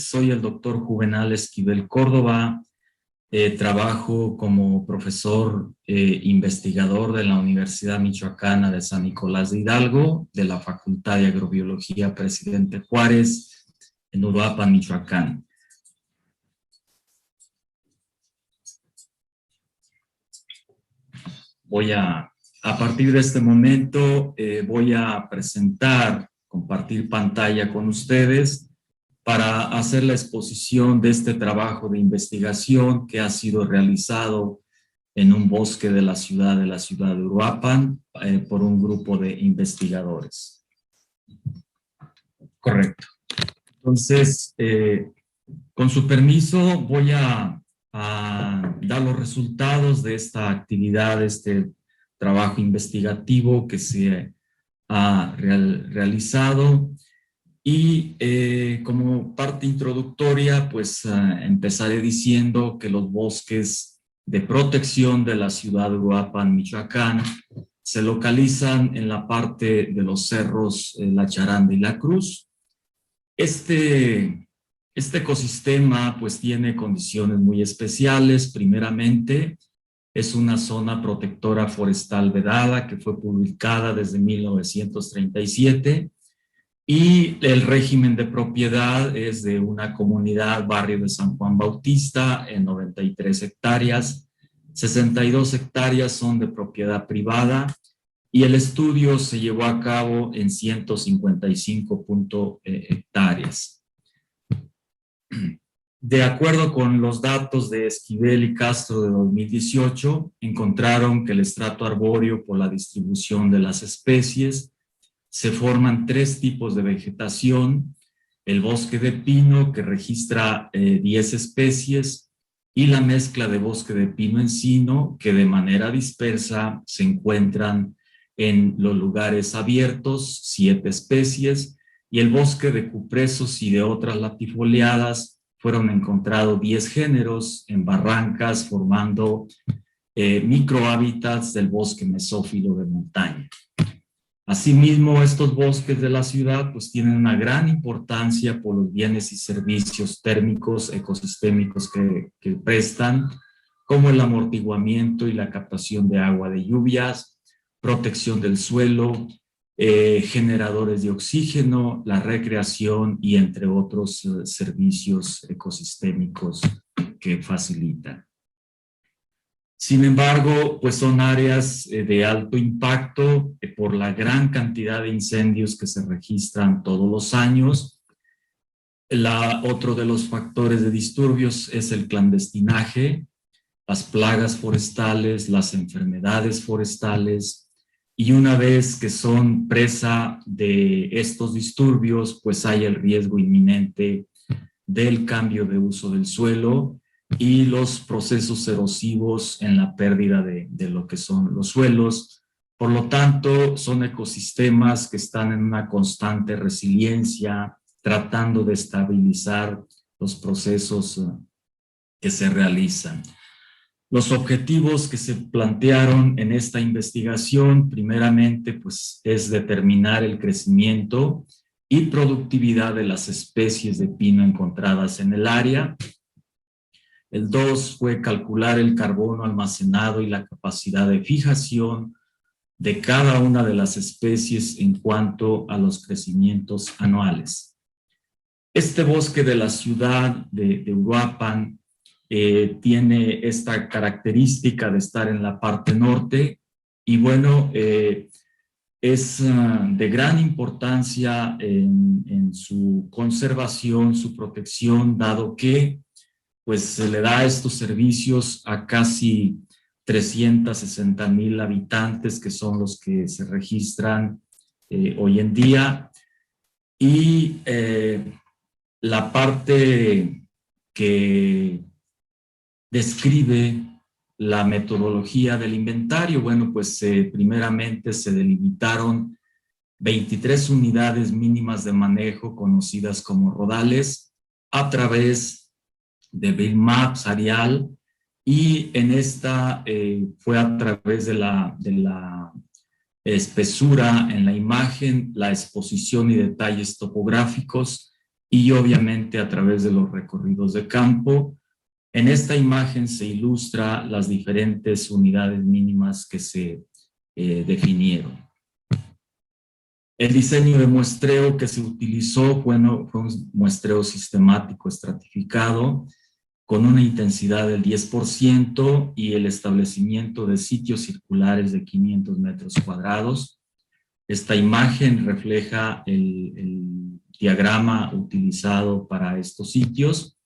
Soy el doctor Juvenal Esquivel Córdoba. Trabajo como profesor investigador de la Universidad Michoacana de San Nicolás de Hidalgo, de la Facultad de Agrobiología Presidente Juárez, en Uruapan, Michoacán. A partir de este momento, voy a compartir pantalla con ustedes para hacer la exposición de este trabajo de investigación que ha sido realizado en un bosque de la ciudad de Uruapan por un grupo de investigadores. Correcto. Entonces, con su permiso, voy a dar los resultados de esta actividad, de este trabajo investigativo que se ha realizado. Y como parte introductoria, pues empezaré diciendo que los bosques de protección de la ciudad de Uruapan, Michoacán, se localizan en la parte de los cerros La Charanda y La Cruz. Este ecosistema pues tiene condiciones muy especiales. Primeramente, es una zona protectora forestal vedada que fue publicada desde 1937. Y el régimen de propiedad es de una comunidad, barrio de San Juan Bautista, en 93 hectáreas. 62 hectáreas son de propiedad privada y el estudio se llevó a cabo en 155 hectáreas. De acuerdo con los datos de Esquivel y Castro de 2018, encontraron que el estrato arbóreo, por la distribución de las especies, se forman tres tipos de vegetación: el bosque de pino, que registra 10 especies, y la mezcla de bosque de pino-encino, que de manera dispersa se encuentran en los lugares abiertos, 7 especies, y el bosque de cupresos y de otras latifoliadas fueron encontrados 10 géneros en barrancas, formando microhábitats del bosque mesófilo de montaña. Asimismo, estos bosques de la ciudad pues tienen una gran importancia por los bienes y servicios térmicos ecosistémicos que prestan, como el amortiguamiento y la captación de agua de lluvias, protección del suelo, generadores de oxígeno, la recreación y entre otros servicios ecosistémicos que facilitan. Sin embargo, pues son áreas de alto impacto por la gran cantidad de incendios que se registran todos los años. Otro de los factores de disturbios es el clandestinaje, las plagas forestales, las enfermedades forestales, y una vez que son presa de estos disturbios, pues hay el riesgo inminente del cambio de uso del suelo y los procesos erosivos en la pérdida de lo que son los suelos. Por lo tanto, son ecosistemas que están en una constante resiliencia, tratando de estabilizar los procesos que se realizan. Los objetivos que se plantearon en esta investigación, primeramente, pues, es determinar el crecimiento y productividad de las especies de pino encontradas en el área. El 2 fue calcular el carbono almacenado y la capacidad de fijación de cada una de las especies en cuanto a los crecimientos anuales. Este bosque de la ciudad de Uruapan tiene esta característica de estar en la parte norte y bueno, es de gran importancia en su conservación, su protección, dado que pues se le da estos servicios a casi 360,000 habitantes, que son los que se registran hoy en día. Y la parte que describe la metodología del inventario, bueno, pues primeramente se delimitaron 23 unidades mínimas de manejo, conocidas como rodales, a través de Bitmaps, Arial, y en esta fue a través de la espesura en la imagen, la exposición y detalles topográficos y obviamente a través de los recorridos de campo. En esta imagen se ilustra las diferentes unidades mínimas que se definieron. El diseño de muestreo que se utilizó fue un muestreo sistemático estratificado con una intensidad del 10% y el establecimiento de sitios circulares de 500 metros cuadrados. Esta imagen refleja el diagrama utilizado para estos sitios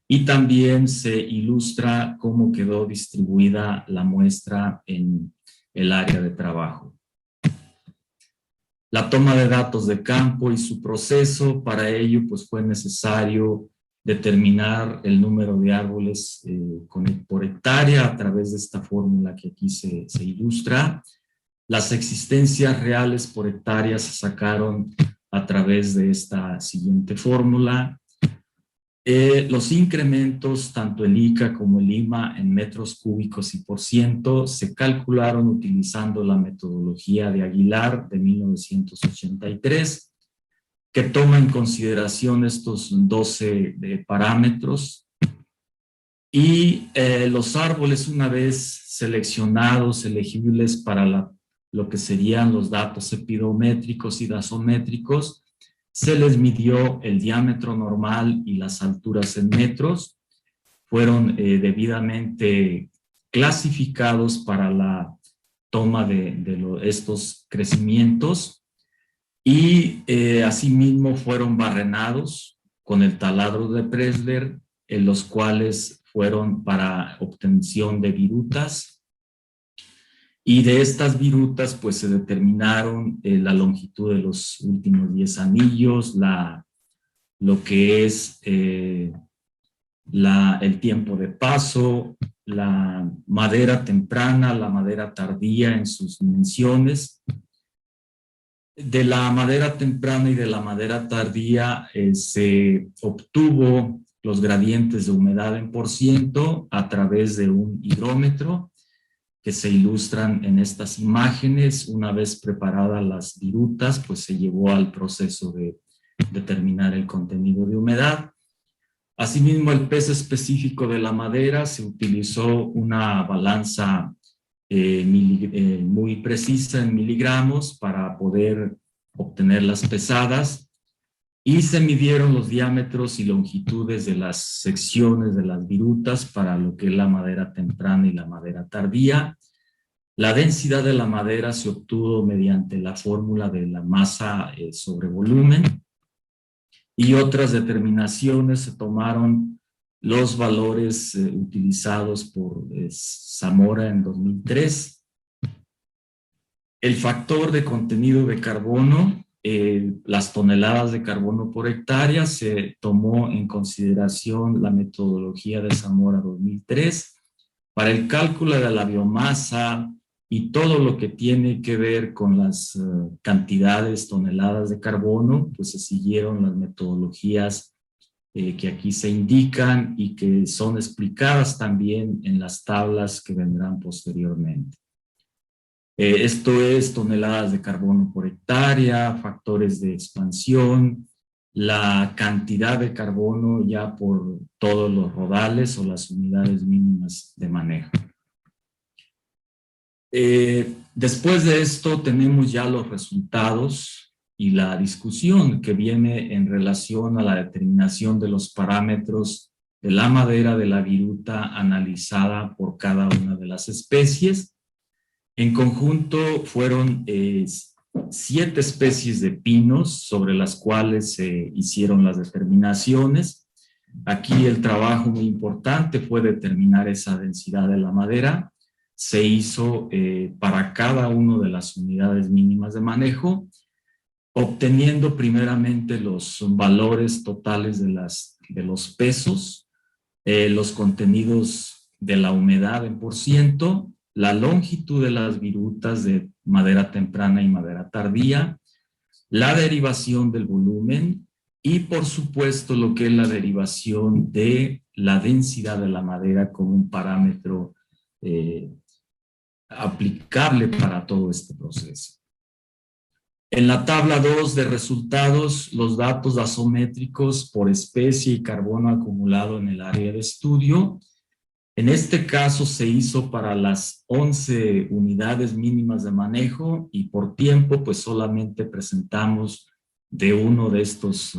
y también se ilustra cómo quedó distribuida la muestra en el área de trabajo. La toma de datos de campo y su proceso, para ello pues fue necesario determinar el número de árboles por hectárea a través de esta fórmula que aquí se ilustra. Las existencias reales por hectárea se sacaron a través de esta siguiente fórmula. Los incrementos, tanto el ICA como el IMA en metros cúbicos y por ciento, se calcularon utilizando la metodología de Aguilar de 1983, que toma en consideración estos 12 parámetros. Y los árboles, una vez seleccionados, elegibles para lo que serían los datos epidométricos y dasométricos, se les midió el diámetro normal y las alturas en metros. Fueron debidamente clasificados para la toma de estos crecimientos y asimismo fueron barrenados con el taladro de Pressler, en los cuales fueron para obtención de virutas. Y de estas virutas, pues se determinaron la longitud de los últimos 10 anillos, lo que es el tiempo de paso, la madera temprana, la madera tardía en sus dimensiones. De la madera temprana y de la madera tardía se obtuvo los gradientes de humedad en por ciento a través de un higrómetro, que se ilustran en estas imágenes. Una vez preparadas las virutas, pues se llevó al proceso de determinar el contenido de humedad. Asimismo, el peso específico de la madera, se utilizó una balanza muy precisa en miligramos para poder obtener las pesadas, y se midieron los diámetros y longitudes de las secciones de las virutas para lo que es la madera temprana y la madera tardía. La densidad de la madera se obtuvo mediante la fórmula de la masa sobre volumen, y otras determinaciones se tomaron los valores utilizados por Zamora en 2003. El factor de contenido de carbono, las toneladas de carbono por hectárea, se tomó en consideración la metodología de Zamora 2003. Para el cálculo de la biomasa y todo lo que tiene que ver con las cantidades, toneladas de carbono, pues se siguieron las metodologías que aquí se indican y que son explicadas también en las tablas que vendrán posteriormente. Esto es toneladas de carbono por hectárea, factores de expansión, la cantidad de carbono ya por todos los rodales o las unidades mínimas de manejo. Después de esto tenemos ya los resultados y la discusión que viene en relación a la determinación de los parámetros de la madera de la viruta analizada por cada una de las especies. En conjunto fueron 7 especies de pinos sobre las cuales se hicieron las determinaciones. Aquí el trabajo muy importante fue determinar esa densidad de la madera. Se hizo para cada una de las unidades mínimas de manejo, obteniendo primeramente los valores totales de los pesos, los contenidos de la humedad en por ciento, la longitud de las virutas de madera temprana y madera tardía, la derivación del volumen y por supuesto lo que es la derivación de la densidad de la madera como un parámetro aplicable para todo este proceso. En la tabla 2 de resultados, los datos asométricos por especie y carbono acumulado en el área de estudio. En este caso se hizo para las 11 unidades mínimas de manejo y por tiempo pues solamente presentamos de uno de estos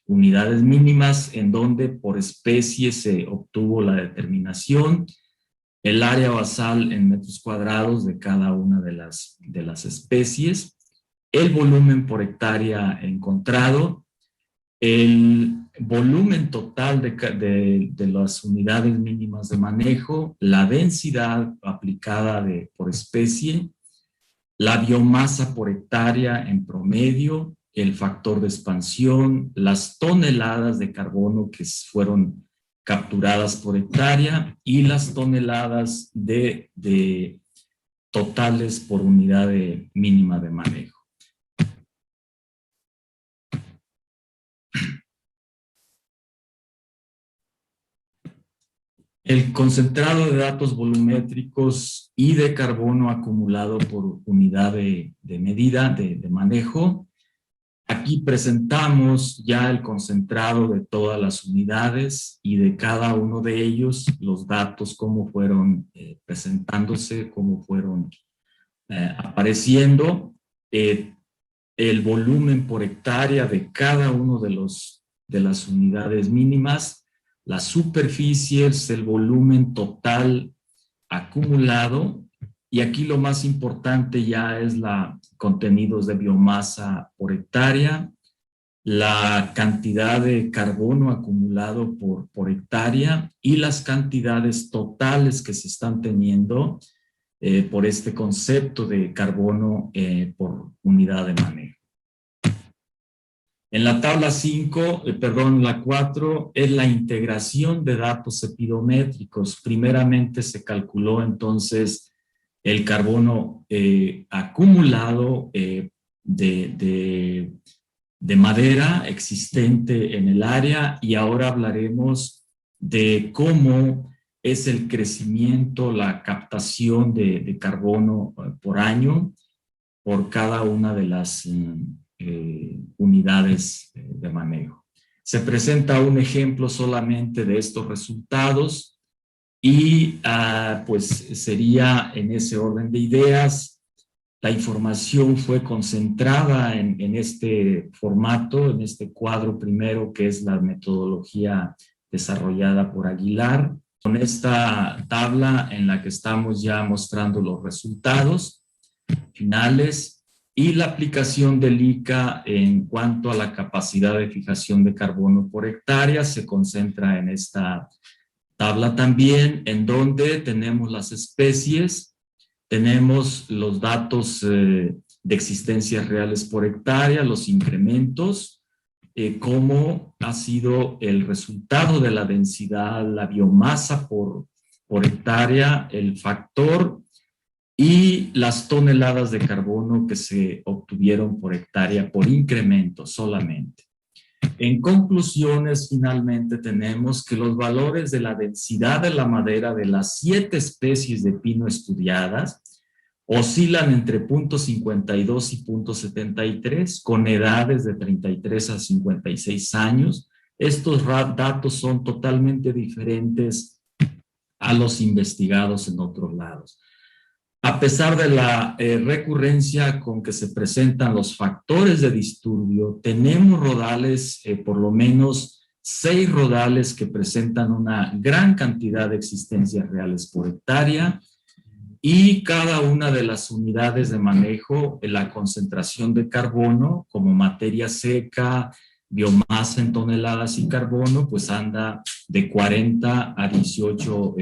unidades mínimas en donde por especie se obtuvo la determinación, el área basal en metros cuadrados de cada una de las especies, el volumen por hectárea encontrado, el volumen total de las unidades mínimas de manejo, la densidad aplicada por especie, la biomasa por hectárea en promedio, el factor de expansión, las toneladas de carbono que fueron capturadas por hectárea y las toneladas de totales por unidad mínima de manejo. El concentrado de datos volumétricos y de carbono acumulado por unidad de medida, de manejo. Aquí presentamos ya el concentrado de todas las unidades y de cada uno de ellos, los datos, cómo fueron presentándose, cómo fueron apareciendo, el volumen por hectárea de cada uno de las unidades mínimas, las superficies, el volumen total acumulado, y aquí lo más importante ya es la contenidos de biomasa por hectárea, la cantidad de carbono acumulado por hectárea y las cantidades totales que se están teniendo por este concepto de carbono por unidad de manejo. En la tabla 5, la 4, es la integración de datos epidométricos. Primeramente se calculó entonces el carbono acumulado de madera existente en el área, y ahora hablaremos de cómo es el crecimiento, la captación de carbono por año por cada una de las unidades de manejo. Se presenta un ejemplo solamente de estos resultados y pues sería en ese orden de ideas. La información fue concentrada en este formato, en este cuadro primero, que es la metodología desarrollada por Aguilar, con esta tabla en la que estamos ya mostrando los resultados finales y la aplicación del ICA en cuanto a la capacidad de fijación de carbono por hectárea se concentra en esta tabla también, en donde tenemos las especies, tenemos los datos de existencias reales por hectárea, los incrementos, cómo ha sido el resultado de la densidad, la biomasa por hectárea, el factor y las toneladas de carbono que se obtuvieron por hectárea por incremento solamente. En conclusiones, finalmente tenemos que los valores de la densidad de la madera de las 7 especies de pino estudiadas oscilan entre 0.52 y 0.73 con edades de 33 a 56 años. Estos datos son totalmente diferentes a los investigados en otros lados. A pesar de la recurrencia con que se presentan los factores de disturbio, tenemos rodales, por lo menos 6 rodales que presentan una gran cantidad de existencias reales por hectárea, y cada una de las unidades de manejo, la concentración de carbono como materia seca, biomasa en toneladas y carbono, pues anda de 40 a 18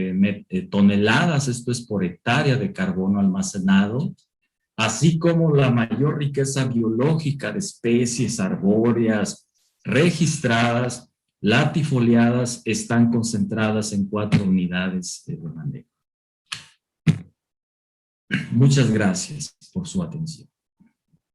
toneladas, esto es por hectárea de carbono almacenado, así como la mayor riqueza biológica de especies arbóreas registradas, latifoliadas, están concentradas en 4 unidades de manejo. Muchas gracias por su atención.